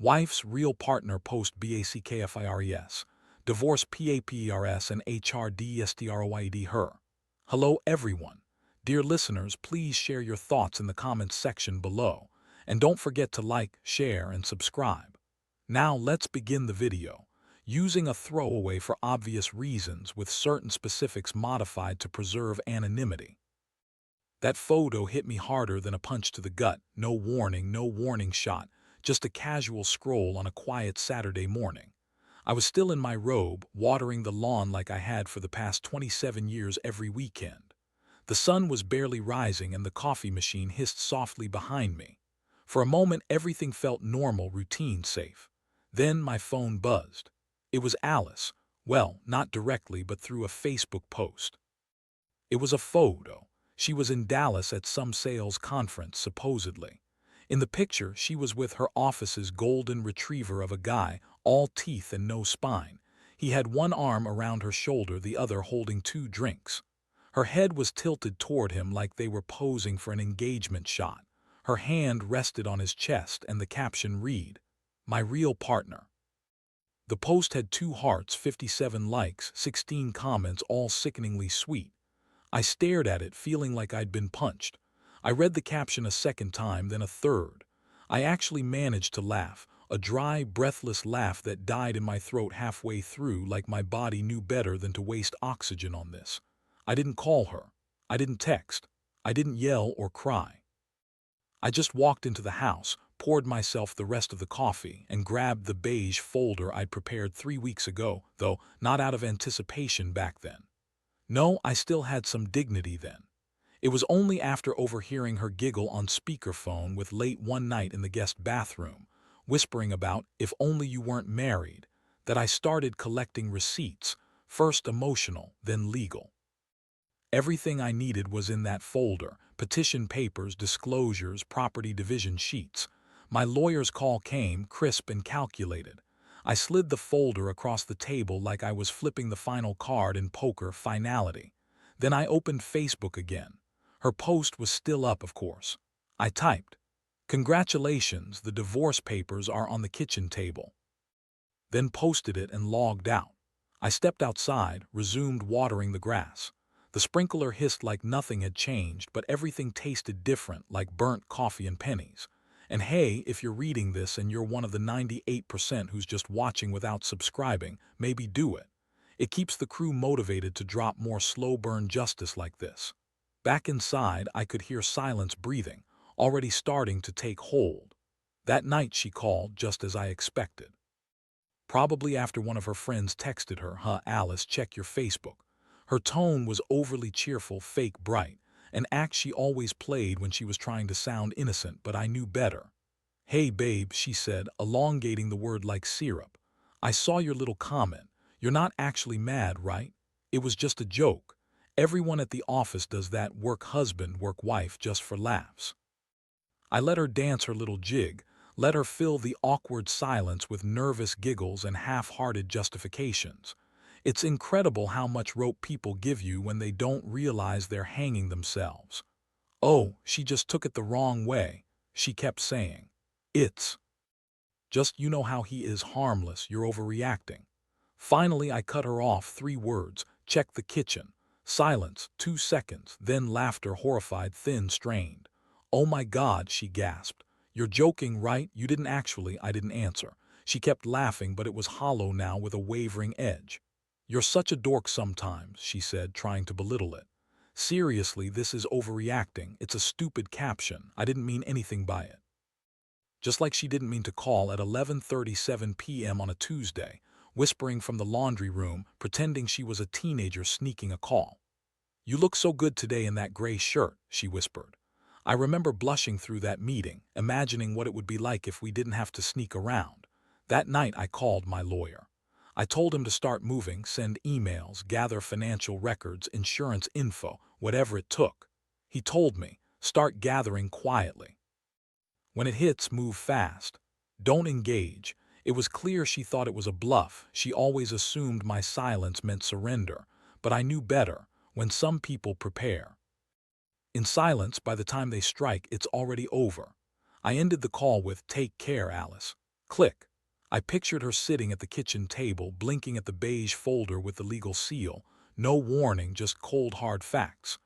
Wife's real partner post BACKFIRES. Divorce PAPERS and HRDSTROID her. Hello everyone. Dear listeners, please share your thoughts in the comments section below. And don't forget to like, share, and subscribe. Now let's begin the video. Using a throwaway for obvious reasons with certain specifics modified to preserve anonymity. That photo hit me harder than a punch to the gut. No warning shot. Just a casual scroll on a quiet Saturday morning. I was still in my robe, watering the lawn like I had for the past 27 years every weekend. The sun was barely rising and the coffee machine hissed softly behind me. For a moment, everything felt normal, routine, safe. Then my phone buzzed. It was Alice. Well, not directly, but through a Facebook post. It was a photo. She was in Dallas at some sales conference, supposedly. In the picture, she was with her office's golden retriever of a guy, all teeth and no spine. He had one arm around her shoulder, the other holding 2 drinks. Her head was tilted toward him like they were posing for an engagement shot. Her hand rested on his chest and the caption read, "My real partner." The post had 2 hearts, 57 likes, 16 comments, all sickeningly sweet. I stared at it, feeling like I'd been punched. I read the caption a second time, then a third. I actually managed to laugh, a dry, breathless laugh that died in my throat halfway through, like my body knew better than to waste oxygen on this. I didn't call her. I didn't text. I didn't yell or cry. I just walked into the house, poured myself the rest of the coffee, and grabbed the beige folder I'd prepared 3 weeks ago, though not out of anticipation back then. No, I still had some dignity then. It was only after overhearing her giggle on speakerphone with late one night in the guest bathroom, whispering about "if only you weren't married," that I started collecting receipts, first emotional, then legal. Everything I needed was in that folder: petition papers, disclosures, property division sheets. My lawyer's call came, crisp and calculated. I slid the folder across the table like I was flipping the final card in poker, finality. Then I opened Facebook again. Her post was still up, of course. I typed, "Congratulations, the divorce papers are on the kitchen table." Then posted it and logged out. I stepped outside, resumed watering the grass. The sprinkler hissed like nothing had changed, but everything tasted different, like burnt coffee and pennies. And hey, if you're reading this and you're one of the 98% who's just watching without subscribing, maybe do it. It keeps the crew motivated to drop more slow-burn justice like this. Back inside, I could hear Silence breathing, already starting to take hold. That night she called, just as I expected. Probably after one of her friends texted her, Alice, check your Facebook." Her tone was overly cheerful, fake bright, an act she always played when she was trying to sound innocent, but I knew better. "Hey babe," she said, elongating the word like syrup. "I saw your little comment. You're not actually mad, right? It was just a joke. Everyone at the office does that, work husband, work wife, just for laughs." I let her dance her little jig, let her fill the awkward silence with nervous giggles and half-hearted justifications. It's incredible how much rope people give you when they don't realize they're hanging themselves. "Oh, she just took it the wrong way," she kept saying. "It's just, you know how he is, harmless, you're overreacting." Finally, I cut her off, 3 words, "Check the kitchen." Silence, 2 seconds, then laughter, horrified, thin, strained. "Oh my God," she gasped. "You're joking, right? You didn't actually." I didn't answer. She kept laughing, but it was hollow now, with a wavering edge. "You're such a dork sometimes," she said, trying to belittle it. "Seriously, this is overreacting. It's a stupid caption. I didn't mean anything by it." Just like she didn't mean to call at 11:37 p.m. on a Tuesday, whispering from the laundry room, pretending she was a teenager sneaking a call. "You look so good today in that gray shirt," she whispered. I remember blushing through that meeting, imagining what it would be like if we didn't have to sneak around. That night I called my lawyer. I told him to start moving, send emails, gather financial records, insurance info, whatever it took. He told me, start gathering quietly. When it hits, move fast. Don't engage. It was clear she thought it was a bluff. She always assumed my silence meant surrender. But I knew better. When some people prepare in silence, by the time they strike, it's already over. I ended the call with, "Take care, Alice." Click. I pictured her sitting at the kitchen table, blinking at the beige folder with the legal seal. No warning, just cold hard facts.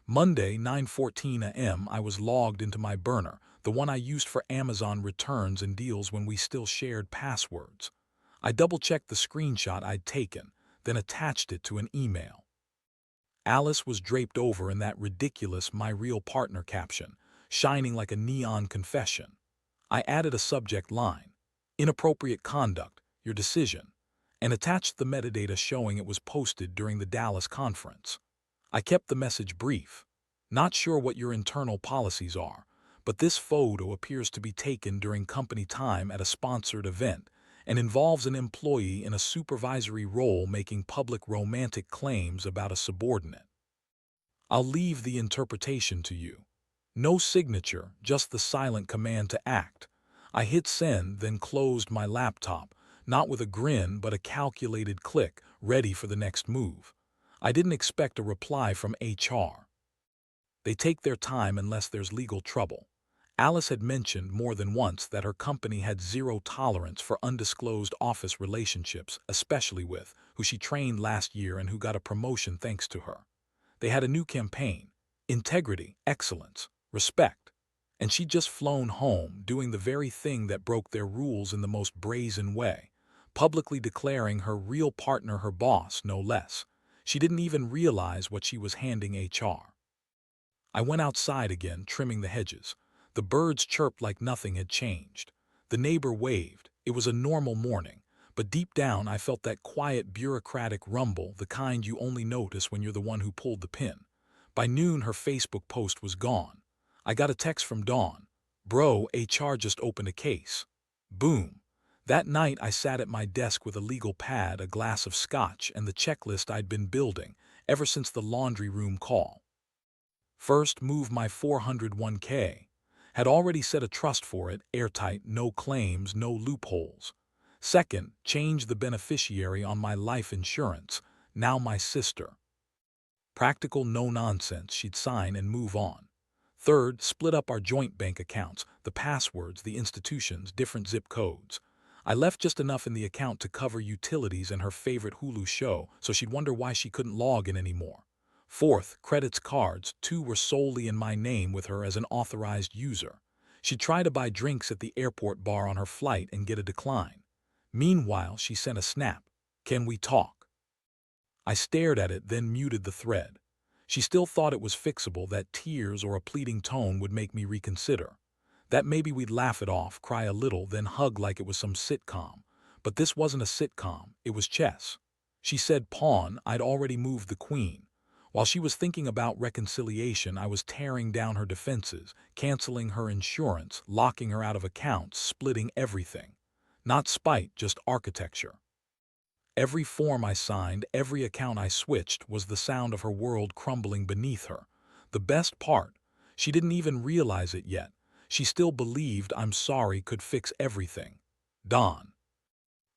Monday, 9:14 a.m., I was logged into my burner, the one I used for Amazon returns and deals when we still shared passwords. I double-checked the screenshot I'd taken, then attached it to an email. Alice was draped over in that ridiculous "My Real Partner" caption, shining like a neon confession. I added a subject line, "Inappropriate conduct, your decision," and attached the metadata showing it was posted during the Dallas conference. I kept the message brief. "Not sure what your internal policies are, but this photo appears to be taken during company time at a sponsored event and involves an employee in a supervisory role making public romantic claims about a subordinate. I'll leave the interpretation to you." No signature, just the silent command to act. I hit send, then closed my laptop, not with a grin but a calculated click, ready for the next move. I didn't expect a reply from HR. They take their time unless there's legal trouble. Alice had mentioned more than once that her company had zero tolerance for undisclosed office relationships, especially with who she trained last year and who got a promotion thanks to her. They had a new campaign: integrity, excellence, respect. And she'd just flown home, doing the very thing that broke their rules in the most brazen way, publicly declaring her real partner her boss, no less. She didn't even realize what she was handing HR. I went outside again, trimming the hedges. The birds chirped like nothing had changed. The neighbor waved. It was a normal morning, but deep down I felt that quiet bureaucratic rumble, the kind you only notice when you're the one who pulled the pin. By noon, her Facebook post was gone. I got a text from Dawn. "Bro, HR just opened a case." Boom. That night I sat at my desk with a legal pad, a glass of scotch, and the checklist I'd been building ever since the laundry room call. First, move my 401k. Had already set a trust for it, airtight, no claims, no loopholes. Second, change the beneficiary on my life insurance, now my sister. Practical, no nonsense, she'd sign and move on. Third, split up our joint bank accounts, the passwords, the institutions, different zip codes. I left just enough in the account to cover utilities and her favorite Hulu show, so she'd wonder why she couldn't log in anymore. Fourth, credits cards, 2 were solely in my name with her as an authorized user. She'd try to buy drinks at the airport bar on her flight and get a decline. Meanwhile, she sent a snap. "Can we talk?" I stared at it, then muted the thread. She still thought it was fixable, that tears or a pleading tone would make me reconsider. That maybe we'd laugh it off, cry a little, then hug like it was some sitcom. But this wasn't a sitcom, it was chess. She said pawn, I'd already moved the queen. While she was thinking about reconciliation, I was tearing down her defenses, canceling her insurance, locking her out of accounts, splitting everything. Not spite, just architecture. Every form I signed, every account I switched, was the sound of her world crumbling beneath her. The best part, she didn't even realize it yet. She still believed "I'm sorry" could fix everything. Dawn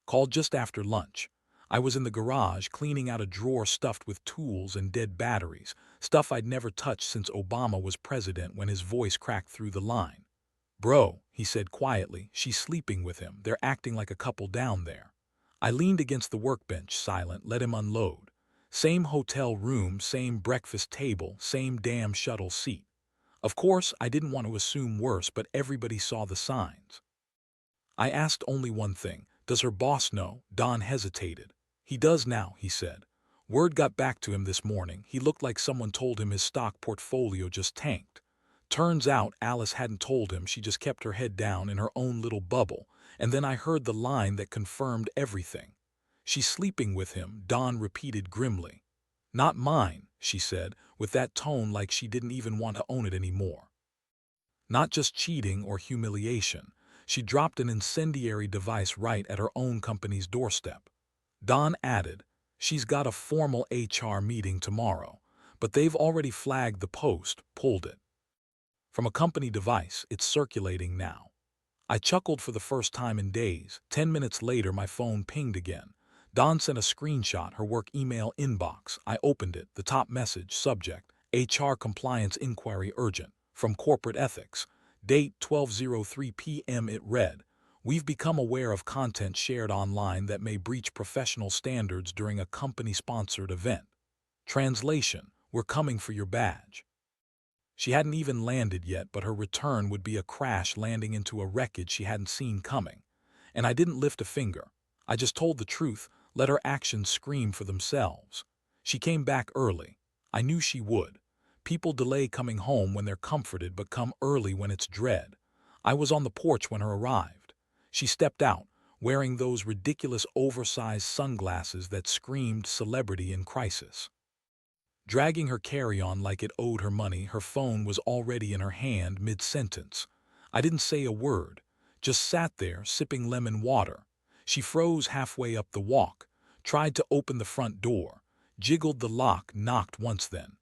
called just after lunch. I was in the garage cleaning out a drawer stuffed with tools and dead batteries, stuff I'd never touched since Obama was president, when his voice cracked through the line. "Bro," he said quietly, "she's sleeping with him. They're acting like a couple down there." I leaned against the workbench, silent, let him unload. Same hotel room, same breakfast table, same damn shuttle seat. Of course, I didn't want to assume worse, but everybody saw the signs. I asked only one thing: does her boss know? Don hesitated. "He does now," he said. "Word got back to him this morning. He looked like someone told him his stock portfolio just tanked." Turns out Alice hadn't told him, she just kept her head down in her own little bubble, and then I heard the line that confirmed everything. "She's sleeping with him," Dawn repeated grimly. "Not mine," she said, with that tone like she didn't even want to own it anymore. Not just cheating or humiliation. She dropped an incendiary device right at her own company's doorstep. Dawn added, "She's got a formal HR meeting tomorrow, but they've already flagged the post, pulled it from a company device. It's circulating now." I chuckled for the first time in days. 10 minutes later, my phone pinged again. Dawn sent a screenshot, her work email inbox. I opened it. The top message, subject: HR compliance inquiry urgent, from corporate ethics. Date 12:03 p.m. It read, We've become aware of content shared online that may breach professional standards during a company-sponsored event. Translation: we're coming for your badge. She hadn't even landed yet, but her return would be a crash landing into a wreckage she hadn't seen coming. And I didn't lift a finger. I just told the truth, let her actions scream for themselves. She came back early. I knew she would. People delay coming home when they're comforted, but come early when it's dread. I was on the porch when her arrived. She stepped out, wearing those ridiculous oversized sunglasses that screamed celebrity in crisis. Dragging her carry-on like it owed her money, her phone was already in her hand mid-sentence. I didn't say a word, just sat there sipping lemon water. She froze halfway up the walk, tried to open the front door, jiggled the lock, knocked once then.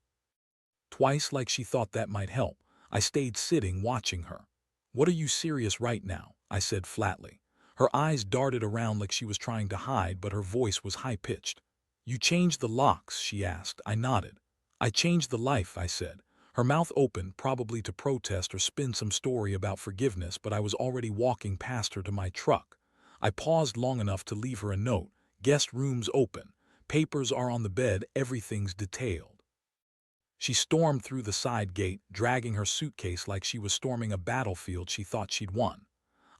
Twice, like she thought that might help. I stayed sitting, watching her. "What, are you serious right now?" I said flatly. Her eyes darted around like she was trying to hide, but her voice was high-pitched. "You changed the locks?" she asked. I nodded. "I changed the life," I said. Her mouth opened, probably to protest or spin some story about forgiveness, but I was already walking past her to my truck. I paused long enough to leave her a note. "Guest room's open. Papers are on the bed, everything's detailed." She stormed through the side gate, dragging her suitcase like she was storming a battlefield she thought she'd won.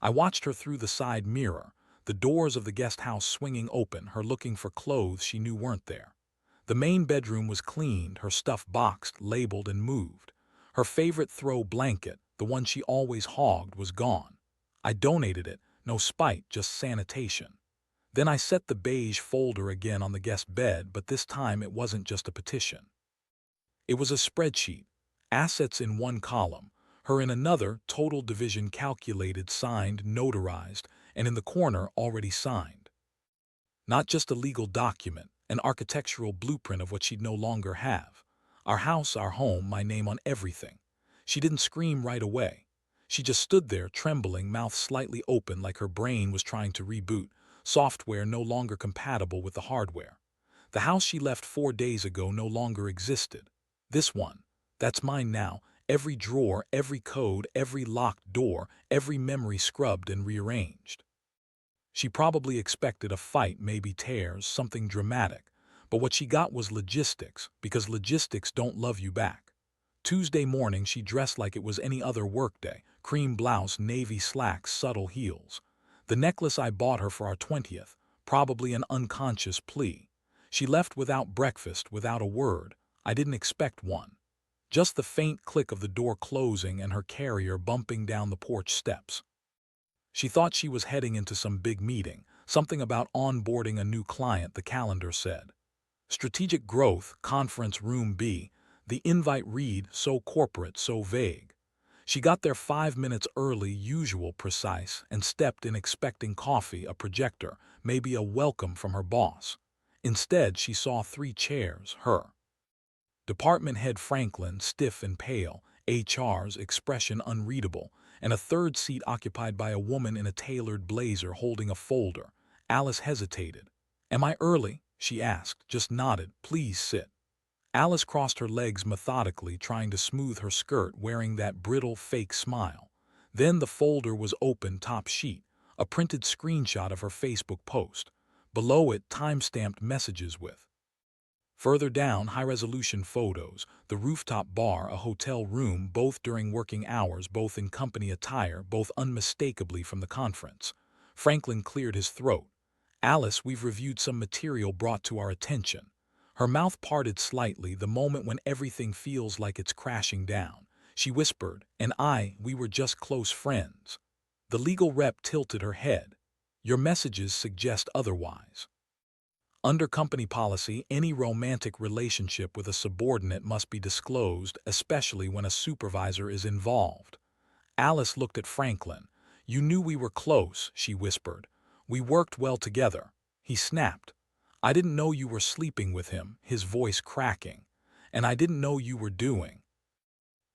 I watched her through the side mirror, the doors of the guest house swinging open, her looking for clothes she knew weren't there. The main bedroom was cleaned, her stuff boxed, labeled, and moved. Her favorite throw blanket, the one she always hogged, was gone. I donated it, no spite, just sanitation. Then I set the beige folder again on the guest bed, but this time it wasn't just a petition. It was a spreadsheet. Assets in one column, her in another, total division calculated, signed, notarized, and in the corner already signed. Not just a legal document, an architectural blueprint of what she'd no longer have. Our house, our home, my name on everything. She didn't scream right away. She just stood there, trembling, mouth slightly open like her brain was trying to reboot, software no longer compatible with the hardware. The house she left 4 days ago no longer existed. This one, that's mine now, every drawer, every code, every locked door, every memory scrubbed and rearranged. She probably expected a fight, maybe tears, something dramatic, but what she got was logistics, because logistics don't love you back. Tuesday morning she dressed like it was any other workday, cream blouse, navy slacks, subtle heels. The necklace I bought her for our 20th, probably an unconscious plea. She left without breakfast, without a word. I didn't expect one. Just the faint click of the door closing and her carrier bumping down the porch steps. She thought she was heading into some big meeting, something about onboarding a new client, the calendar said. Strategic growth, conference room B, the invite read, so corporate, so vague. She got there 5 minutes early, usual, precise, and stepped in expecting coffee, a projector, maybe a welcome from her boss. Instead, she saw 3 chairs, her. Department head Franklin, stiff and pale, HR's expression unreadable, and a third seat occupied by a woman in a tailored blazer holding a folder. Alice hesitated. "Am I early?" she asked, just nodded. "Please sit." Alice crossed her legs methodically, trying to smooth her skirt, wearing that brittle, fake smile. Then the folder was open, top sheet, a printed screenshot of her Facebook post. Below it, time-stamped messages with. Further down, high-resolution photos, the rooftop bar, a hotel room, both during working hours, both in company attire, both unmistakably from the conference. Franklin cleared his throat. "Alice, we've reviewed some material brought to our attention." Her mouth parted slightly, the moment when everything feels like it's crashing down. She whispered, we were just close friends." The legal rep tilted her head. "Your messages suggest otherwise." Under company policy, any romantic relationship with a subordinate must be disclosed, especially when a supervisor is involved. Alice looked at Franklin. "You knew we were close," she whispered. "We worked well together." He snapped. "I didn't know you were sleeping with him," his voice cracking. "And I didn't know you were doing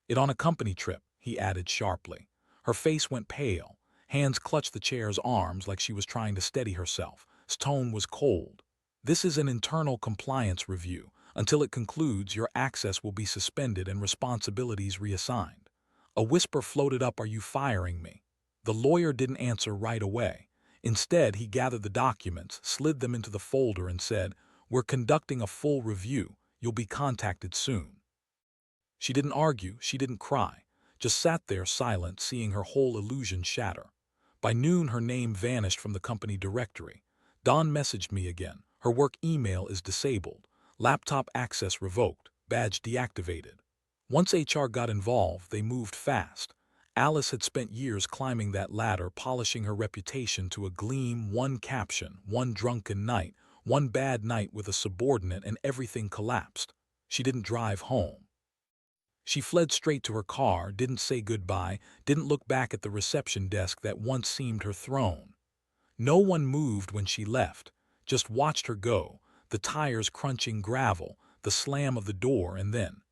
it on a company trip," he added sharply. Her face went pale. Hands clutched the chair's arms like she was trying to steady herself. His tone was cold. "This is an internal compliance review. Until it concludes, your access will be suspended and responsibilities reassigned." A whisper floated up, "Are you firing me?" The lawyer didn't answer right away. Instead, he gathered the documents, slid them into the folder, and said, "We're conducting a full review. You'll be contacted soon." She didn't argue, she didn't cry, just sat there silent, seeing her whole illusion shatter. By noon, her name vanished from the company directory. Dawn messaged me again. Her work email is disabled. Laptop access revoked. Badge deactivated. Once HR got involved, they moved fast. Alice had spent years climbing that ladder, polishing her reputation to a gleam. One caption, one drunken night, one bad night with a subordinate, and everything collapsed. She didn't drive home. She fled straight to her car, didn't say goodbye, didn't look back at the reception desk that once seemed her throne. No one moved when she left, just watched her go, the tires crunching gravel, the slam of the door, and then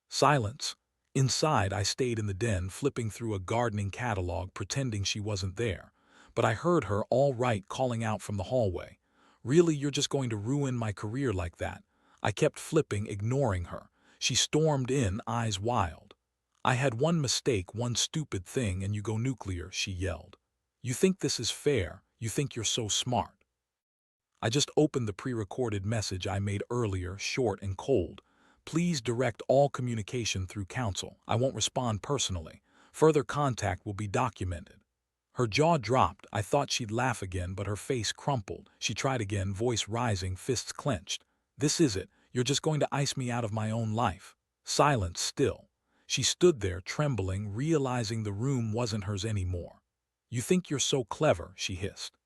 silence. Inside, I stayed in the den, flipping through a gardening catalog, pretending she wasn't there. But I heard her, all right, calling out from the hallway. "Really, you're just going to ruin my career like that?" I kept flipping, ignoring her. She stormed in, eyes wild. "I had one mistake, one stupid thing, and you go nuclear," she yelled. "You think this is fair? You think you're so smart?" I just opened the pre-recorded message I made earlier, short and cold. "Please direct all communication through counsel. I won't respond personally. Further contact will be documented." Her jaw dropped. I thought she'd laugh again, but her face crumpled. She tried again, voice rising, fists clenched. "This is it. You're just going to ice me out of my own life." Silence still. She stood there, trembling, realizing the room wasn't hers anymore. "You think you're so clever," she hissed.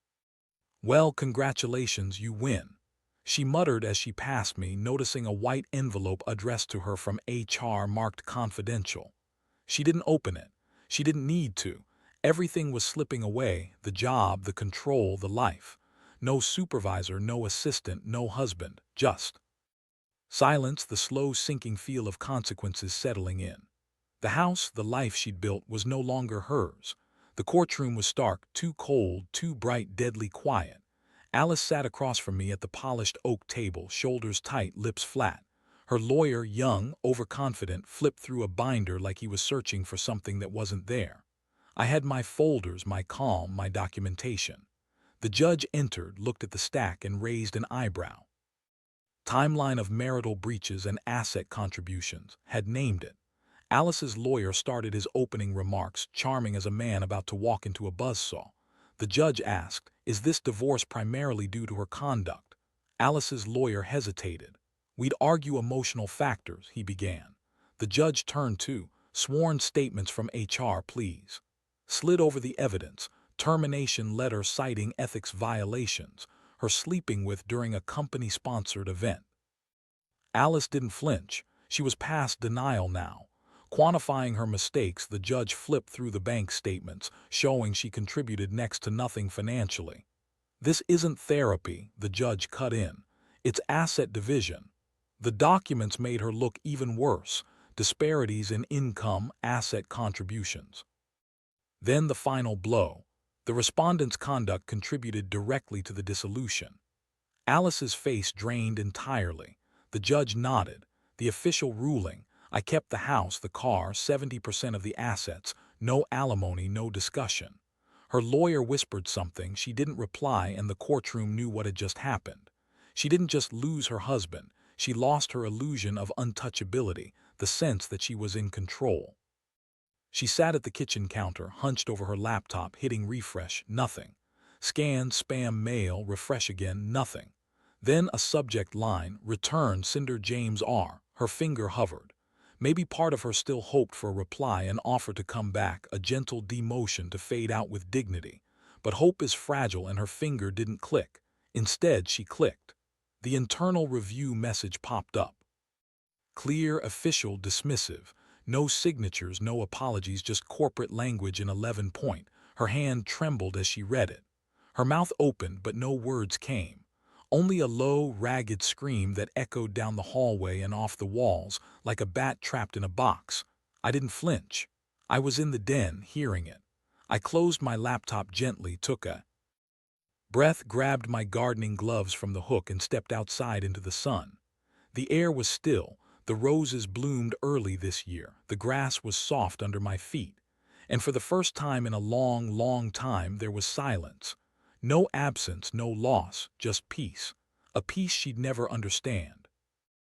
"Well, congratulations, you win." She muttered as she passed me, noticing a white envelope addressed to her from HR marked confidential. She didn't open it. She didn't need to. Everything was slipping away, the job, the control, the life. No supervisor, no assistant, no husband, just silence, the slow sinking feel of consequences settling in. The house, the life she'd built, was no longer hers. The courtroom was stark, too cold, too bright, deadly quiet. Alice sat across from me at the polished oak table, shoulders tight, lips flat. Her lawyer, young, overconfident, flipped through a binder like he was searching for something that wasn't there. I had my folders, my calm, my documentation. The judge entered, looked at the stack, and raised an eyebrow. Timeline of marital breaches and asset contributions, had named it. Alice's lawyer started his opening remarks, charming as a man about to walk into a buzzsaw. The judge asked, "Is this divorce primarily due to her conduct?" Alice's lawyer hesitated. "We'd argue emotional factors," he began. The judge turned to, "Sworn statements from HR, please." Slid over the evidence, termination letter citing ethics violations, her sleeping with during a company-sponsored event. Alice didn't flinch. She was past denial now. Quantifying her mistakes, the judge flipped through the bank statements, showing she contributed next to nothing financially. "This isn't therapy," the judge cut in. "It's asset division." The documents made her look even worse, disparities in income, asset contributions. Then the final blow. The respondent's conduct contributed directly to the dissolution. Alice's face drained entirely. The judge nodded. "The official ruling. I kept the house, the car, 70% of the assets, no alimony, no discussion." Her lawyer whispered something, she didn't reply, and the courtroom knew what had just happened. She didn't just lose her husband, she lost her illusion of untouchability, the sense that she was in control. She sat at the kitchen counter, hunched over her laptop, hitting refresh, nothing. Scan, spam, mail, refresh again, nothing. Then a subject line, "Return, Cinder James R." Her finger hovered. Maybe part of her still hoped for a reply, an offer to come back, a gentle demotion to fade out with dignity. But hope is fragile, and her finger didn't click. Instead, she clicked. The internal review message popped up. Clear, official, dismissive. No signatures, no apologies, just corporate language in 11-point. Her hand trembled as she read it. Her mouth opened, but no words came. Only a low, ragged scream that echoed down the hallway and off the walls, like a bat trapped in a box. I didn't flinch. I was in the den, hearing it. I closed my laptop gently, took a breath, grabbed my gardening gloves from the hook, and stepped outside into the sun. The air was still. The roses bloomed early this year. The grass was soft under my feet. And for the first time in a long, long time, there was silence. No absence, no loss, just peace. A peace she'd never understand.